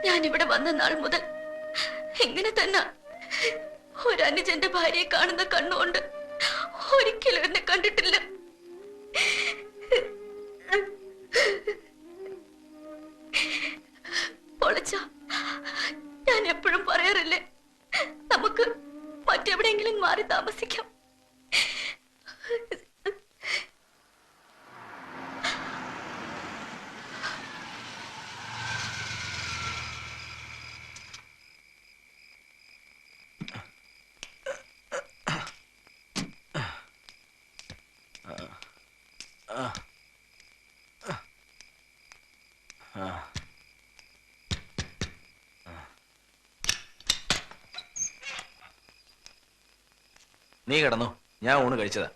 ഞാനിവിടെ വന്ന നാൾ മുതൽ ഇങ്ങനെ തന്നെ ഒരനുജന്റെ ഭാര്യയെ കാണുന്ന കണ്ണുകൊണ്ട് ഒരിക്കലും എന്നെ കണ്ടിട്ടില്ല. പൊളിച്ച ഞാൻ എപ്പോഴും പറയാറില്ലേ, നമുക്ക് മറ്റെവിടെയെങ്കിലും മാറി താമസിക്കാം. നീ കിടന്നു, ഞാൻ ഊണ് കഴിച്ചതാ.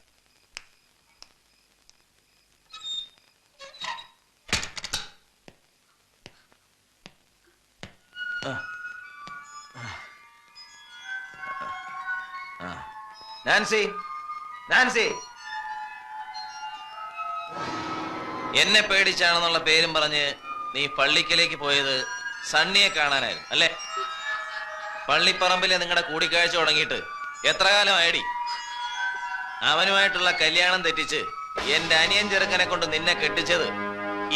നാൻസി, നാൻസി, എന്നെ പേടിച്ചാണെന്നുള്ള പേരും പറഞ്ഞ് നീ പള്ളിക്കലേക്ക് പോയത് സണ്ണിയെ കാണാനായിരുന്നു അല്ലേ? പള്ളിപ്പറമ്പിലെ നിങ്ങളുടെ കൂടിക്കാഴ്ച തുടങ്ങിയിട്ട് എത്ര കാലമായടി? അവനുമായിട്ടുള്ള കല്യാണം തെറ്റിച്ച് എന്റെ അനിയൻ ചെറുക്കനെ കൊണ്ട് നിന്നെ കെട്ടിച്ചത്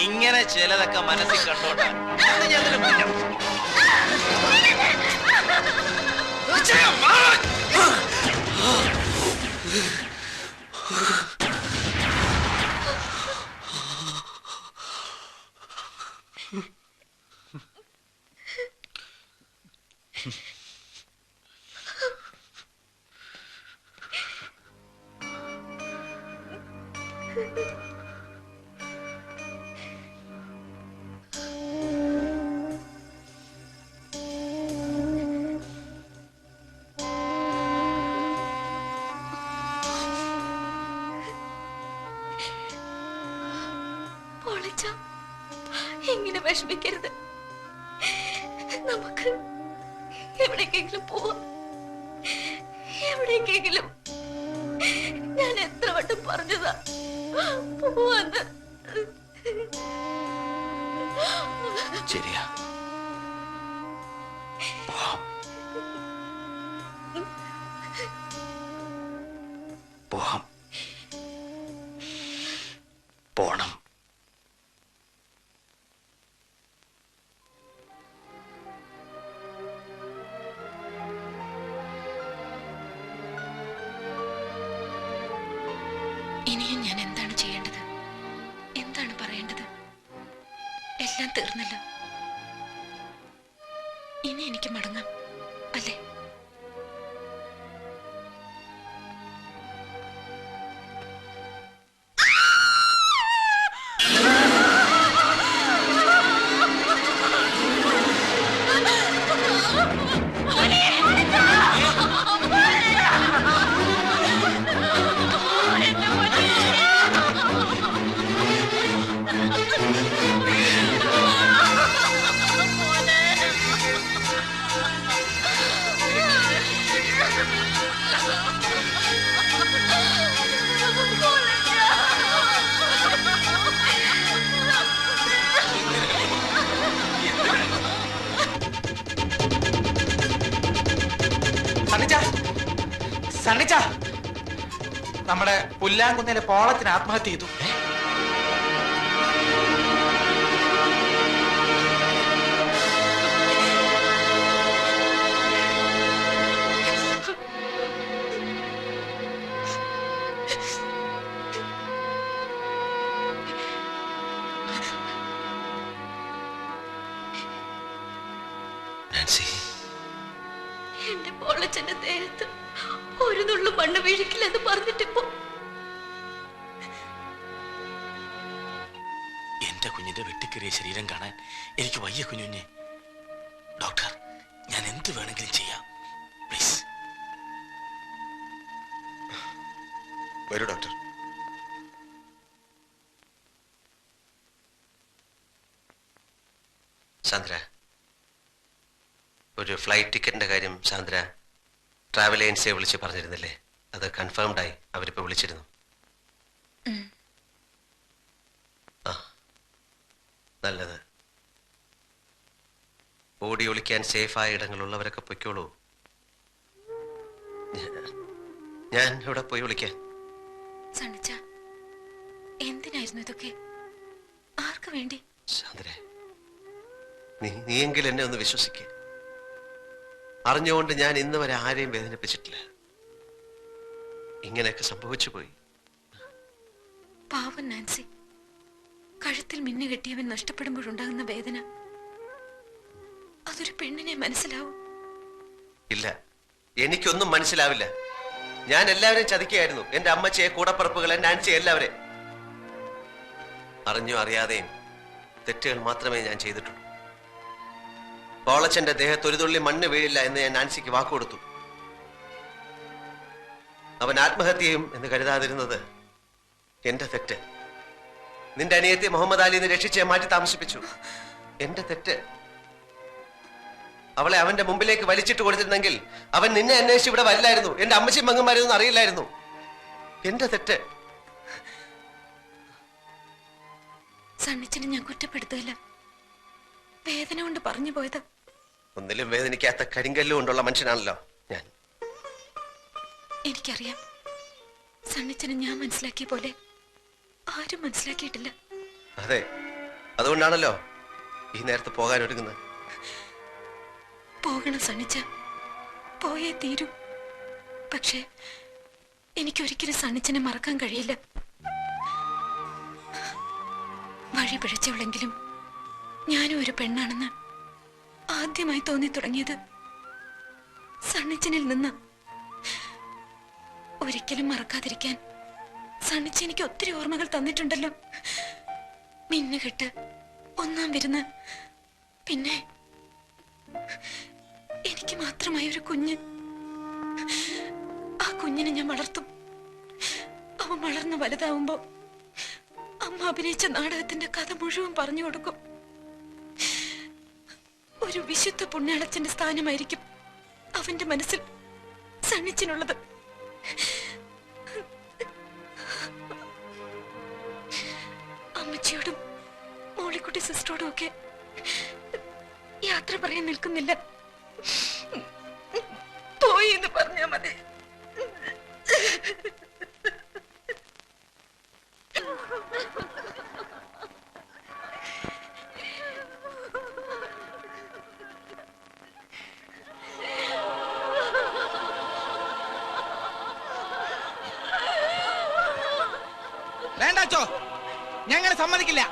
ഇങ്ങനെ ചിലതൊക്കെ മനസ്സിൽ കണ്ടോണ്ടാണ്. ഇങ്ങനെ വിഷമിക്കരുത്. നമുക്ക് എവിടേക്കെങ്കിലും പോവാം. എവിടേക്കെങ്കിലും. ഞാൻ എത്ര വട്ടം പറഞ്ഞതാ പോവാന്ന്. ശരിയാ, പോവാം, പോണം. ഇനിയും ഞാൻ എന്താണ് ചെയ്യേണ്ടത്? എന്താണ് പറയേണ്ടത്? എല്ലാം തീർന്നല്ലോ. ഇനി എനിക്ക് മടങ്ങാം അല്ലേ? സണ്ണിച്ച, നമ്മുടെ പുല്ലാങ്കുന്നിലെ പോളത്തിന് ആത്മഹത്യ ചെയ്തു. എന്റെ പോളച്ചന്റെ ദേഹത്ത് ഒരു നുള്ളു മണ്ണ് വീഴിക്കില്ലെന്ന് പറഞ്ഞിട്ടിപ്പോ എന്റെ കുഞ്ഞിന്റെ വെട്ടിക്കേറിയ ശരീരം കാണാൻ എനിക്ക് വയ്യ കുഞ്ഞുഞ്ഞെ. ഡോക്ടർ, ഞാൻ എന്ത് വേണമെങ്കിലും ചെയ്യാം, പ്ലീസ്. വരൂ ഡോക്ടർ. സാന്ദ്ര, ഒരു ഫ്ലൈറ്റ് ടിക്കറ്റിന്റെ കാര്യം സാന്ദ്ര ട്രാവൽ ഏജൻസിയെ വിളിച്ച് പറഞ്ഞിരുന്നില്ലേ? അത് കൺഫേംഡ് ആയി. അവരിപ്പോ വിളിച്ചിരുന്നു. ആ, നല്ലത്. ഓടി ഒളിക്കാൻ സേഫായ ഇടങ്ങളുള്ളവരൊക്കെ പൊയ്ക്കോളൂ. ഞാൻ ഇവിടെ പോയി വിളിക്കാൻ. സണ്ണിച്ച, എന്തിനായിരുന്നു ഇതൊക്കെ? ആർക്ക് വേണ്ടി? ചന്ദ്രേ, നീയെങ്കിലും എന്നെ ഒന്ന് വിശ്വസിക്കേ. അറിഞ്ഞുകൊണ്ട് ഞാൻ ഇന്ന് വരെ ആരെയും വേദനിപ്പിച്ചിട്ടില്ല. ഇങ്ങനെയൊക്കെ സംഭവിച്ചു പോയി. പാവൻ നാൻസി, കഴുത്തിൽ മിന്നു കെട്ടിയവൻ നഷ്ടപ്പെടുമ്പോഴുണ്ടാകുന്ന വേദന അതൊരു പെണ്ണിനെ മനസ്സിലാവും. ഇല്ല, എനിക്കൊന്നും മനസ്സിലാവില്ല. ഞാൻ എല്ലാവരെയും ചതിക്കുകയായിരുന്നു. എന്റെ അമ്മച്ചിയെ, കൂടപ്പറപ്പുകളെ, നാൻസി, എല്ലാവരെയും. അറിഞ്ഞോ അറിയാതെയും തെറ്റുകൾ മാത്രമേ ഞാൻ ചെയ്തിട്ടുള്ളൂ. പോളച്ചന്റെ ദേഹത്ത് ഒരു തുള്ളി മണ്ണ് വീഴില്ല എന്ന് ഞാൻ നാൻസിക്ക് വാക്കുകൊടുത്തു. അവൻ ആത്മഹത്യയും എന്ന് കരുതാതിരുന്നത് എന്റെ തെറ്റ്. നിന്റെ അനിയത്തെ മുഹമ്മദ് അലിന്ന് രക്ഷിച്ച് മാറ്റി താമസിപ്പിച്ചു. എന്റെ തെറ്റ്. അവളെ അവന്റെ മുമ്പിലേക്ക് വലിച്ചിട്ട് കൊടുത്തിരുന്നെങ്കിൽ അവൻ നിന്നെ അന്വേഷിച്ച് ഇവിടെ വരില്ലായിരുന്നു. എന്റെ അമ്മച്ചിയും മങ്ങന്മാരൊന്നും അറിയില്ലായിരുന്നു. എന്റെ തെറ്റ്. സണ്ണിച്ചിനെ ഞാൻ കുറ്റപ്പെടുത്തില്ല, വേദന കൊണ്ട് പറഞ്ഞു പോയത്. ഒന്നിലും വേദനിക്കാത്ത കരിങ്കല്ല് കൊണ്ടുള്ള മനുഷ്യനാണല്ലോ ഞാൻ. എനിക്കറിയാം, സണ്ണിച്ചനെ ഞാൻ മനസ്സിലാക്കിയ പോലെ ആരും മനസ്സിലാക്കിയിട്ടില്ല. അതെ, അതുകൊണ്ടാണല്ലോ ഈ നേരത്ത് പോകാൻ ഒരുങ്ങുന്നത്. പോകണം സണ്ണിച്ച, പോയേ തീരൂ. പക്ഷേ എനിക്കൊരിക്കലും സണ്ണിച്ചനെ മറക്കാൻ കഴിയില്ല. വഴി പിഴച്ചവളെങ്കിലും ഞാനും ഒരു പെണ്ണാണെന്ന് ആദ്യമായി തോന്നി തുടങ്ങിയത് സണ്ണിച്ചനിൽ നിന്ന്. ഒരിക്കലും മറക്കാതിരിക്കാൻ സണ്ണിച്ച എനിക്ക് ഒത്തിരി ഓർമ്മകൾ തന്നിട്ടുണ്ടല്ലോ. മിന്നുകെട്ട്, ഒന്നാം വിരുന്ന്, പിന്നെ എനിക്ക് മാത്രമായ ഒരു കുഞ്ഞ്. ആ കുഞ്ഞിനെ ഞാൻ വളർത്തും. അവൻ വളർന്ന് വലുതാവുമ്പോ അമ്മ അഭിനയിച്ച നാടകത്തിന്റെ കഥ മുഴുവൻ പറഞ്ഞു കൊടുക്കും. ഒരു വിശുദ്ധ പുണ്യാളച്ചന്റെ സ്ഥാനമായിരിക്കും അവന്റെ മനസ്സിൽ സണ്ണിച്ചിനുള്ളത്. അമ്മച്ചിയോടും മോളിക്കുട്ടി സിസ്റ്ററോടും ഒക്കെ യാത്ര പറയാൻ നിൽക്കുന്നില്ല. പോയി എന്ന് പറഞ്ഞാ മതി. വേണ്ടാച്ചോ, ഞങ്ങൾ സമ്മതിക്കില്ല.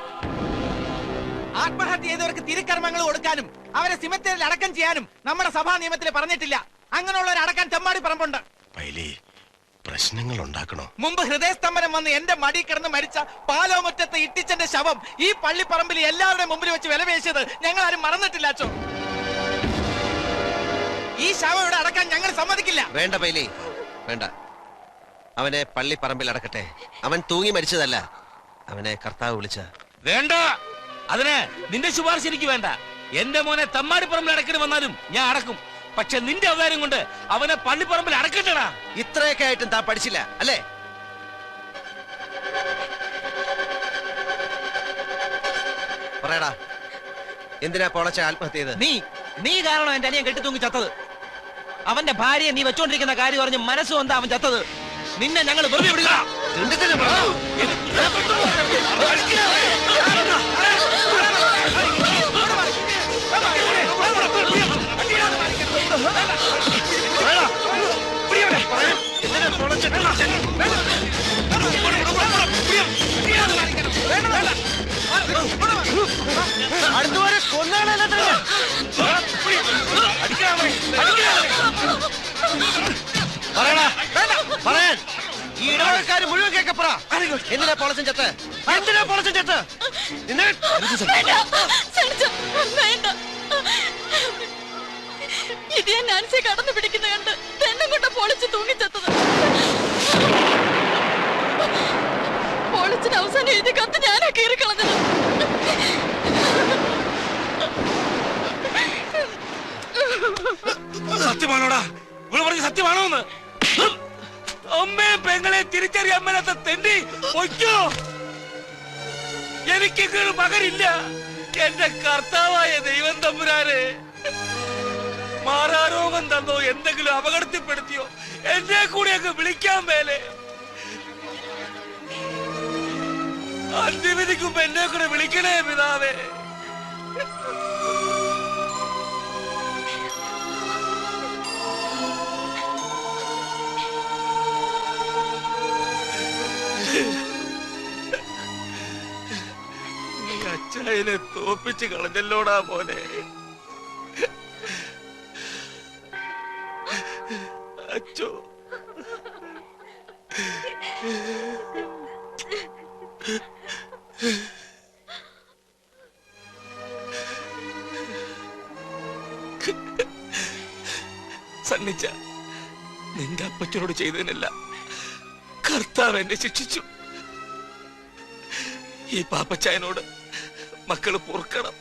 ആത്മഹത്യ ചെയ്തവർക്ക് തിരുക്കർമ്മങ്ങൾ കൊടുക്കാനും അവരെ സിമത്തേരിൽ അടക്കം ചെയ്യാനും നമ്മുടെ സഭാ നിയമത്തിൽ പറഞ്ഞിട്ടില്ല. അങ്ങനെയുള്ളവരെ അടക്കാൻ തെമ്മാടി പറമ്പുണ്ട്. പ്രശ്നങ്ങൾ ഉണ്ടാക്കണോ? മുമ്പ് ഹൃദയസ്തംഭനം വന്ന് എന്റെ മടി കിടന്ന് മരിച്ച പാലോമുറ്റത്തെ ഇട്ടിച്ചന്റെ ശവം ഈ പള്ളിപ്പറമ്പിൽ എല്ലാവരുടെ മുമ്പിൽ വെച്ച് വിലപേശിയത് ഞങ്ങൾ ആരും മറന്നിട്ടില്ല. അച്ചോ, ഈ ശവം ഇവിടെ അടക്കാൻ ഞങ്ങൾ സമ്മതിക്കില്ല. വേണ്ട പൈലി, വേണ്ട. അവനെ പള്ളിപ്പറമ്പിൽ അടക്കട്ടെ. അവൻ തൂങ്ങി മരിച്ചതല്ല, അവനെ കർത്താവ് വിളിച്ച. വേണ്ട, അതിന് നിന്റെ ശുപാർശ എനിക്ക് വേണ്ട. എന്റെ മോനെ തമ്മാടിപ്പറമ്പിൽ അടക്കിന് വന്നാലും ഞാൻ അടക്കും. പക്ഷെ നിന്റെ അവതാരം കൊണ്ട് അവനെ പള്ളിപ്പറമ്പിൽ അടക്കട്ടടാ. ഇത്രയൊക്കെ ആയിട്ടും താൻ പഠിച്ചില്ല അല്ലേ? പറയടാ, എന്തിനാ പോളച്ച ആത്മഹത്യ ചെയ്ത്? നീ കാരണം എന്റെ അനിയൻ കെട്ടി തൂങ്ങി ചത്തത്. അവന്റെ ഭാര്യയെ നീ വെച്ചോണ്ടിരിക്കുന്ന കാര്യം പറഞ്ഞ് മനസ്സുകൊണ്ടാ അവൻ ചത്തത്. നിന്നെ ഞങ്ങൾ വെറുതെ വിടുക. അടുത്തുവരെ കൊന്നാണല്ലോ പറയാൻ. ഈ ഇടവകക്കാര് മുഴുവൻ കേക്കപ്പറ. എന്തിനാ പോളച്ചൻ ചത്ത്? എന്തിനാ പോളച്ചൻ ചത്ത്? ഇത് ഞാൻ നാൻസിയെ കടന്നു പിടിക്കുന്ന കണ്ട് തെന്നം കൊണ്ട് പൊളിച്ച് തൂങ്ങിച്ചെത്തത്. പൊളിച്ചിന് അവസാനം എഴുതി കത്ത് ഞാനാ കീറിക്കളഞ്ഞത്. സത്യമാണോടാ? ഇവിടെ പറഞ്ഞ സത്യമാണോന്ന്? അമ്മയെ പെങ്ങളെ തിരിച്ചറിയാൻ മേലാത്ത തെണ്ടി പൊയ്ക്കോ. എനിക്ക് പകരില്ല. എന്റെ കർത്താവായ ദൈവം തമ്പുരാനെ, മാറാരോഗം തന്നോ എന്തെങ്കിലും അപകടത്തിൽപ്പെടുത്തിയോ എന്നെ കൂടിയൊക്കെ വിളിക്കാൻ മേലെ. അന്ത്യവിധിക്കുമ്പോ എന്നെ കൂടെ വിളിക്കണേ പിതാവേ. അച്ചായനെ തോപ്പിച്ച് കളഞ്ഞല്ലോടാ മോനെ. അച്ചോ, സണ്ണിച്ച, നിന്റെ അപ്പച്ചനോട് ചെയ്തതിനല്ല കർത്താവ് എന്നെ ശിക്ഷിച്ചു. ഈ പാപ്പച്ചായനോട് മക്കള് പൊറുക്കണം.